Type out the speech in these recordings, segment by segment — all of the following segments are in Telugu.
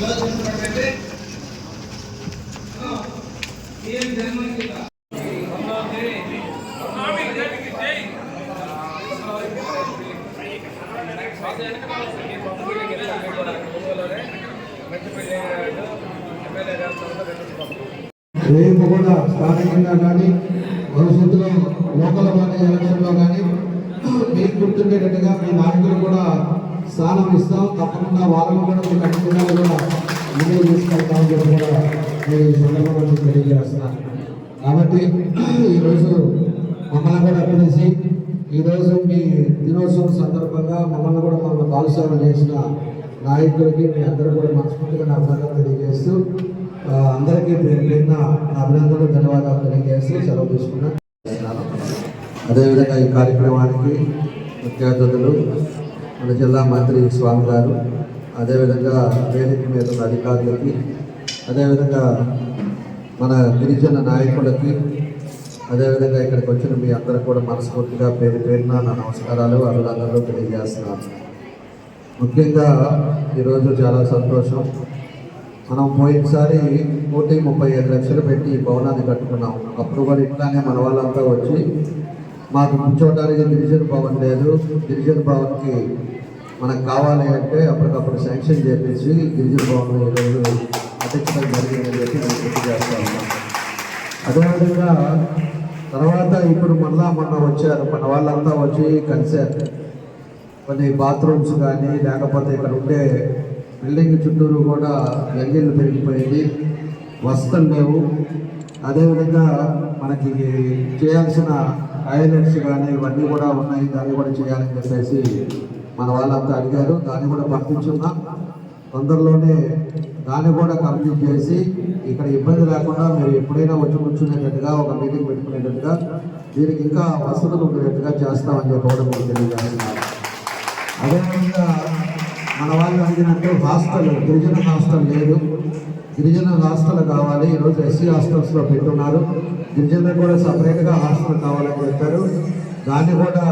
రేపు కూడా స్థానికంగా కానీ భవిష్యత్తులో లోకల్ బాడీ ఎలక్షన్లో కానీ మీకు గుర్తుండేటట్టుగా మీ నాయకులు కూడా స్థానం ఇస్తాం. తప్పకుండా వాళ్ళను కూడా మీకు అన్ని విధాలు కూడా ముందుకు తీసుకెళ్తామని చెప్పి కూడా నేను ఈ సందర్భంగా తెలియజేస్తున్నాను. కాబట్టి ఈరోజు మమ్మల్ని కూడా పిలిచి ఈరోజు మీ దినోత్సవం సందర్భంగా మమ్మల్ని కూడా మమ్మల్ని బాలసేవ చేసిన నాయకులకి మీ అందరూ కూడా మనస్ఫూర్తిగా నా అభినందనలు తెలియజేస్తూ అందరికీ పేరున అభినందనలు ధన్యవాదాలు తెలియజేస్తూ సెలవు తీసుకున్నాను. అదేవిధంగా ఈ కార్యక్రమానికి ముఖ్య అతిథులు మన జిల్లా మంత్రి స్వామి గారు, అదేవిధంగా వేదిక మీద ఉన్న అధికారులకి, అదేవిధంగా మన గిరిజన నాయకులకి, అదేవిధంగా ఇక్కడికి వచ్చిన మీ అందరూ కూడా మనస్ఫూర్తిగా పేరున నా నమస్కారాలు అభినందనలు తెలియజేస్తున్నాను. ముఖ్యంగా ఈరోజు చాలా సంతోషం. మనం పోయినసారి 135 లక్షలు పెట్టి ఈ భవనాన్ని కట్టుకున్నాం. అప్పుడు కూడా ఇట్లానే మన వాళ్ళంతా వచ్చి మాకు కూర్చోవడానికి గిరిజన భవన్ లేదు, గిరిజన భవన్కి మనకు కావాలి అంటే అప్పటికప్పుడు శాంక్షన్ చేపించి గిరిజన భవన్ ఈరోజు అధ్యక్షత జరిగిందని చెప్పి నేను గుర్తు చేస్తా ఉన్నాం. అదేవిధంగా తర్వాత ఇప్పుడు మొన్న వచ్చారు మన వాళ్ళంతా వచ్చి కలిశారు. కొన్ని బాత్రూమ్స్ కానీ లేకపోతే ఇక్కడ ఉండే బిల్డింగ్ చుట్టూరు కూడా గంగిళ్ళు పెరిగిపోయింది, వసతులు లేవు. అదేవిధంగా మనకి చేయాల్సిన టాయిలెట్స్ కానీ ఇవన్నీ కూడా ఉన్నాయి, దాన్ని కూడా చేయాలని చెప్పేసి మన వాళ్ళంతా అడిగారు. దాన్ని కూడా పంపించున్నాం. తొందరలోనే దాన్ని కూడా కంప్లీట్ చేసి ఇక్కడ ఇబ్బంది లేకుండా మీరు ఎప్పుడైనా వచ్చి కూర్చునేటట్టుగా ఒక మీటింగ్ పెట్టుకునేటట్టుగా దీనికి ఇంకా వసతులు ఉండేటట్టుగా చేస్తామని చెప్పి కూడా మీకు తెలియజేస్తున్నారు. అదేవిధంగా మన వాళ్ళు అడిగినట్టు హాస్టల్, గిరిజన హాస్టల్ లేదు, గిరిజన హాస్టల్ కావాలి. ఈరోజు ఎస్సీ హాస్టల్స్లో పెట్టున్నారు. గిరిజనులకు కూడా సపరేట్గా హాస్టల్ కావాలని చెప్పారు. దాన్ని కూడా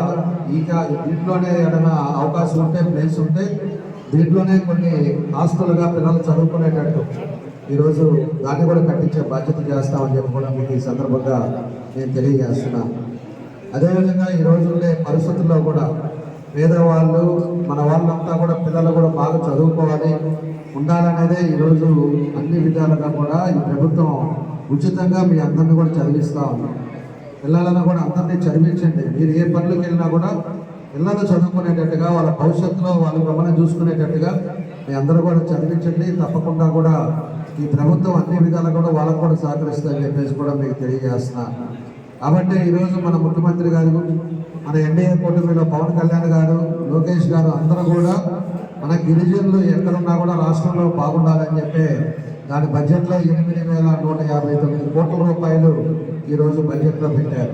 దీంట్లోనే ఏదైనా అవకాశం ఉంటే, ప్లేస్ ఉంటే దీంట్లోనే కొన్ని హాస్టల్గా పిల్లలు చదువుకునేటట్టు ఈరోజు దాన్ని కూడా కట్టించే బాధ్యత చేస్తామని చెప్పి కూడా మీకు ఈ సందర్భంగా నేను తెలియజేస్తున్నాను. అదేవిధంగా ఈరోజు ఉండే పరిస్థితుల్లో కూడా పేదవాళ్ళు మన వాళ్ళంతా కూడా పిల్లలు కూడా బాగా చదువుకోవాలి ఉండాలనేదే ఈరోజు అన్ని విధాలుగా కూడా ఈ ప్రభుత్వం ఉచితంగా మీ అందరినీ కూడా చదివిస్తూ ఉన్నాం. పిల్లలను కూడా అందరినీ చదివించండి. మీరు ఏ పనులకు వెళ్ళినా కూడా పిల్లలు చదువుకునేటట్టుగా వాళ్ళ భవిష్యత్తులో వాళ్ళు గమనం చూసుకునేటట్టుగా మీ అందరూ కూడా చదివించండి. తప్పకుండా కూడా ఈ ప్రభుత్వం అన్ని విధాలుగా కూడా వాళ్ళకు కూడా సహకరిస్తుందని చెప్పేసి కూడా మీకు తెలియజేస్తున్నాను. కాబట్టి ఈరోజు మన ముఖ్యమంత్రి గారు, మన ఎన్డీఏ కూటమిలో పవన్ కళ్యాణ్ గారు, లోకేష్ గారు అందరూ కూడా మన గిరిజనులు ఎక్కడున్నా కూడా రాష్ట్రంలో బాగుండాలని చెప్పి దాని బడ్జెట్లో 8,159 కోట్ల రూపాయలు ఈరోజు బడ్జెట్లో పెట్టారు.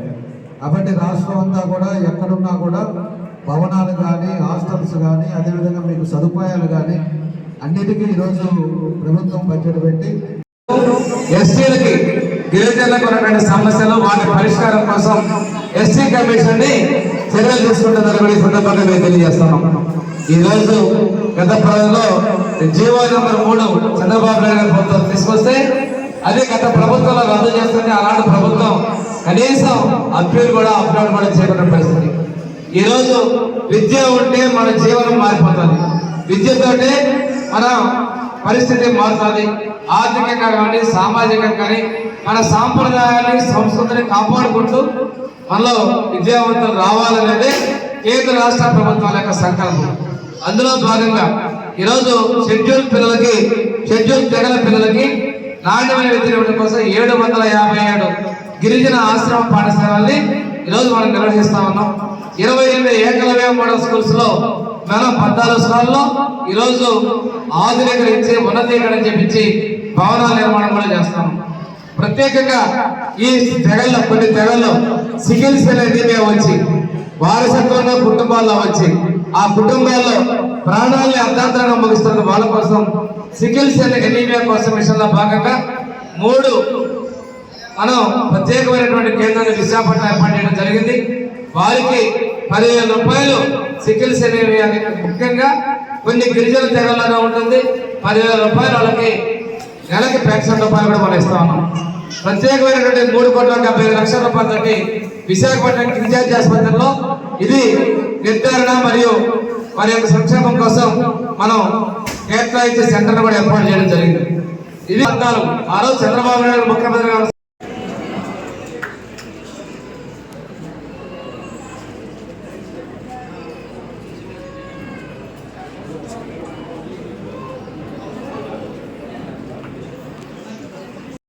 కాబట్టి రాష్ట్రం అంతా కూడా ఎక్కడున్నా కూడా భవనాలు కానీ, హాస్టల్స్ కానీ, అదేవిధంగా మీకు సదుపాయాలు కానీ అన్నిటికీ ఈరోజు ప్రభుత్వం బడ్జెట్ పెట్టి ఎస్సీలకి, గిరిజనులకు ఉన్నటువంటి సమస్యలు వాటి పరిష్కారం కోసం ఎస్సీ కమిషన్ ని చర్యలు తీసుకుంటున్నారు కూడా ఈ సందర్భంగా మేము తెలియజేస్తున్నాం. ఈ రోజు గత ప్రభుత్వంలో జీవో నెంబర్ 3 చంద్రబాబు నాయుడు గారి ప్రభుత్వం తీసుకొస్తే అది గత ప్రభుత్వంలో రద్దు చేస్తుంది. అలాంటి ప్రభుత్వం కనీసం అప్పీల్ కూడా అప్లోడ్ కూడా చేయకుండా పరిస్థితి. ఈ రోజు విద్య ఉంటే మన జీవనం మారిపోతుంది, విద్యతోటే మన పరిస్థితి మారుతుంది. ఆర్థికంగా కానీ, సామాజికంగా కానీ మన సాంప్రదాయాన్ని, సంస్కృతిని కాపాడుకుంటూ మనలో విద్యావంతులు రావాలనేది కేంద్ర రాష్ట్ర ప్రభుత్వాల యొక్క సంకల్పం. అందులో భాగంగా ఈరోజు షెడ్యూల్ తెగల పిల్లలకి నాణ్యమైన విద్య ఇవ్వడం కోసం 757 గిరిజన ఆశ్రమ పాఠశాలల్ని ఈరోజు మనం నిర్వహిస్తా ఉన్నాం. 28 ఏకలవ్య మోడల్ స్కూల్స్ లో మనం 14 స్కూల్లో ఈరోజు ఆధునీకరించి ఉన్నతీకరణ చేపించి భవనాల నిర్మాణం కూడా చేస్తాం. ప్రత్యేకంగా ఈ తెగల్లో కొన్ని తెగల్లో సికిల్ సెల్ ఎనీమియా వచ్చి వారసత్వంగా కుటుంబాల్లో వచ్చి ఆ కుటుంబాల్లో ప్రాణాలని అర్ధాంతరంగా ముగిస్తున్న వాళ్ళ కోసం సికిల్ సెల్ ఎనీమియా కోసం మిషన్లో భాగంగా 3 మనం ప్రత్యేకమైనటువంటి కేంద్రాన్ని విశాఖపట్నం ఏర్పాటు చేయడం జరిగింది. వారికి 10,000 రూపాయలు సికిల్ సెల్ ఎనీమియా ముఖ్యంగా కొన్ని గిరిజన తెగలాగా ఉంటుంది. 10,000 రూపాయలు వాళ్ళకి నెలకి పెన్షన్ రూపాయలు కూడా మనం ఇస్తా ఉన్నాం. ప్రత్యేకమైనటువంటి 3,75,00,000 రూపాయలతోటి విశాఖపట్నం గిరిజాతి ఆసుపత్రిలో ఇది నిర్ధారణ మరియు వారి యొక్క సంక్షేమం కోసం మనం కేటాయించే సెంటర్ కూడా ఏర్పాటు చేయడం జరిగింది. ఇది ఆ రోజు చంద్రబాబు నాయుడు ముఖ్యమంత్రిగా